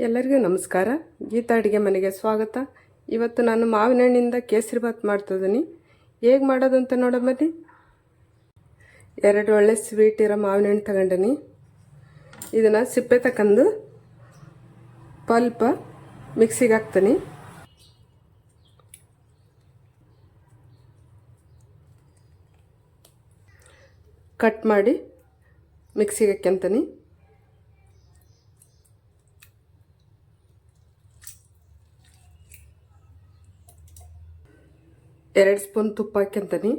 ಎಲ್ಲರಿಗೂ ನಮಸ್ಕಾರ. ಗೀತಾ ಅಡುಗೆ ಮನೆಗೆ ಸ್ವಾಗತ. ಇವತ್ತು ನಾನು ಮಾವಿನ ಹಣ್ಣಿಂದ ಕೇಸರಿ ಬಾತ್ ಮಾಡ್ತಿದ್ದೀನಿ. ಹೇಗೆ ಮಾಡೋದು ಅಂತ ನೋಡೋ ಬನ್ನಿ. 2 ಒಳ್ಳೆ ಸ್ವೀಟ್ ಇರೋ ಮಾವಿನ ಹಣ್ಣು ತಗೊಂಡಿನಿ. ಇದನ್ನು ಸಿಪ್ಪೆ ತಕ್ಕಂಡು ಪಲ್ಪ್ ಮಿಕ್ಸಿಗೆ ಹಾಕ್ತೀನಿ. ಕಟ್ ಮಾಡಿ ಮಿಕ್ಸಿಗೆ ಹಾಕ್ಯಂತೀನಿ. ಎರಡು ಸ್ಪೂನ್ ತುಪ್ಪ ಹಾಕ್ಯಂತೀನಿ.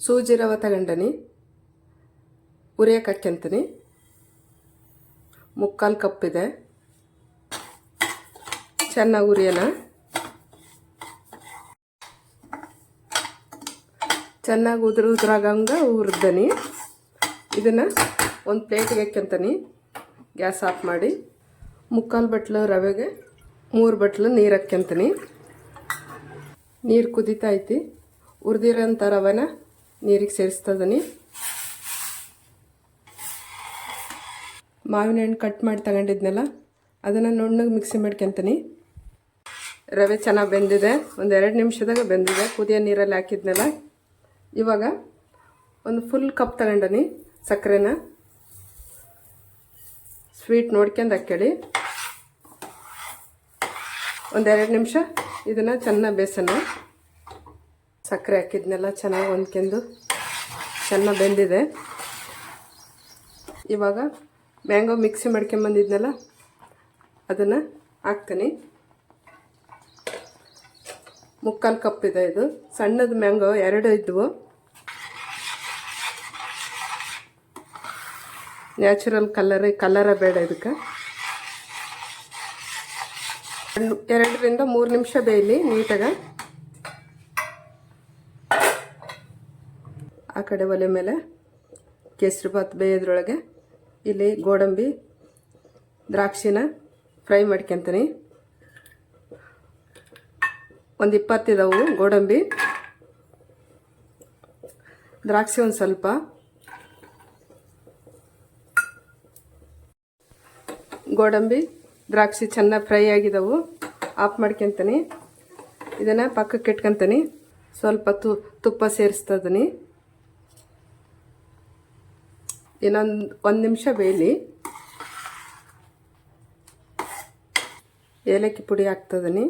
ಸೂಜಿ ರವೆ ತಗೊಂಡನಿ, ಉರಿಯಕ್ಕೆ ಹಾಕ್ಯಂತೀನಿ. 3/4 ಕಪ್ ಇದೆ. ಚೆನ್ನಾಗಿ ಉರಿಯೋಣ. ಚೆನ್ನಾಗಿ ಉದುರಾಗಂಗೆ ಹುರಿದನಿ. ಇದನ್ನು ಒಂದು ಪ್ಲೇಟಿಗೆ ಹಾಕ್ಯಂತೀನಿ. ಗ್ಯಾಸ್ ಆಫ್ ಮಾಡಿ 3/4 ಬಟ್ಲು ರವೆಗೆ 3 ಬಟ್ಲು ನೀರು ಹಾಕ್ಯಂತೀನಿ. ನೀರು ಕುದೀತಾ ಐತಿ. ಹುರಿದಿರೋಂಥ ರವೆನ ನೀರಿಗೆ ಸೇರಿಸ್ತದನಿ. ಮಾವಿನ ಹಣ್ಣು ಕಟ್ ಮಾಡಿ ತಗೊಂಡಿದ್ನಲ್ಲ ಅದನ್ನು ನುಣ್ಣಗೆ ಮಿಕ್ಸಿ ಮಾಡ್ಕೊತೀನಿ. ರವೆ ಚೆನ್ನಾಗಿ ಬೆಂದಿದೆ. ಒಂದು 2 ನಿಮಿಷದಾಗ ಬೆಂದಿದೆ. ಕುದಿಯೋ ನೀರಲ್ಲಿ ಹಾಕಿದ್ನಲ್ಲ. ಇವಾಗ ಒಂದು ಫುಲ್ ಕಪ್ ತಗೊಂಡನಿ ಸಕ್ಕರೆನ. ಸ್ವೀಟ್ ನೋಡ್ಕೊಂಡು ಹಾಕ್ಕೊಳ್ಳಿ. ಒಂದು 2 ನಿಮಿಷ ಇದನ್ನು ಚೆನ್ನಾಗಿ ಬೇಯಿಸೋಣ. ಸಕ್ಕರೆ ಹಾಕಿದ್ನೆಲ್ಲ ಚೆನ್ನಾಗಿ ಹೊಂದ್ಕೊಂಡು ಚೆನ್ನಾಗಿ ಬೆಂದಿದೆ. ಇವಾಗ ಮ್ಯಾಂಗೋ ಮಿಕ್ಸಿ ಮಾಡ್ಕೊಂಬಂದಿದ್ನಲ್ಲ ಅದನ್ನು ಹಾಕ್ತೀನಿ. 3/4 ಕಪ್ ಇದೆ. ಇದು ಸಣ್ಣದು ಮ್ಯಾಂಗೋ 2 ಇದ್ವು. ನ್ಯಾಚುರಲ್ ಕಲರ ಬೇಡ ಇದಕ್ಕೆ. 2 ರಿಂದ 3 ನಿಮಿಷ ಬೇಯಲಿ ನೀಟಾಗಿ. ಆ ಕಡೆ ಒಲೆ ಮೇಲೆ ಕೇಸರಿ ಬಾತ್ ಬೇಯೋದ್ರೊಳಗೆ ಇಲ್ಲಿ ಗೋಡಂಬಿ ದ್ರಾಕ್ಷಿನ ಫ್ರೈ ಮಾಡ್ಕೊತೀನಿ. ಒಂದು 20 ಇದಾವು ಗೋಡಂಬಿ. ದ್ರಾಕ್ಷಿ ಒಂದು ಸ್ವಲ್ಪ. ಗೋಡಂಬಿ ದ್ರಾಕ್ಷಿ ಚೆನ್ನಾಗಿ ಫ್ರೈ ಆಗಿದಾವು. ಆಫ್ ಮಾಡ್ಕೊತೀನಿ. ಇದನ್ನು ಪಕ್ಕಕ್ಕೆ ಇಟ್ಕೊತೀನಿ. ಸ್ವಲ್ಪ ತುಪ್ಪ ಸೇರಿಸ್ತದನಿ. ಇನ್ನೊಂದು 1 ನಿಮಿಷ ಬೇಯಲಿ. ಏಲಕ್ಕಿ ಪುಡಿ ಹಾಕ್ತದನಿ.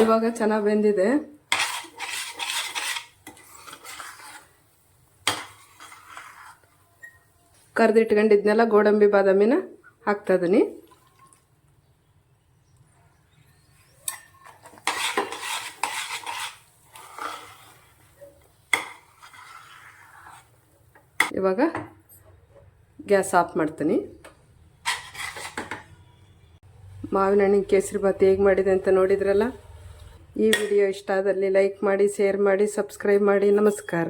ಇವಾಗ ಚೆನ್ನಾಗಿ ಬೆಂದಿದೆ. ಕರ್ದಿಟ್ಕೊಂಡಿದ್ನೆಲ್ಲ ಗೋಡಂಬಿ ಬಾದಾಮಿನ ಹಾಕ್ತದನಿ. ಇವಾಗ ಗ್ಯಾಸ್ ಆಫ್ ಮಾಡ್ತೀನಿ. ಮಾವಿನ ಹಣ್ಣಿನ ಕೇಸರಿ ಬಾತ್ ಹೇಗೆ ಮಾಡಿದೆ ಅಂತ ನೋಡಿದ್ರಲ್ಲ. ಈ ವಿಡಿಯೋ ಇಷ್ಟ ಆದಲ್ಲಿ ಲೈಕ್ ಮಾಡಿ, ಶೇರ್ ಮಾಡಿ, ಸಬ್ಸ್ಕ್ರೈಬ್ ಮಾಡಿ. ನಮಸ್ಕಾರ.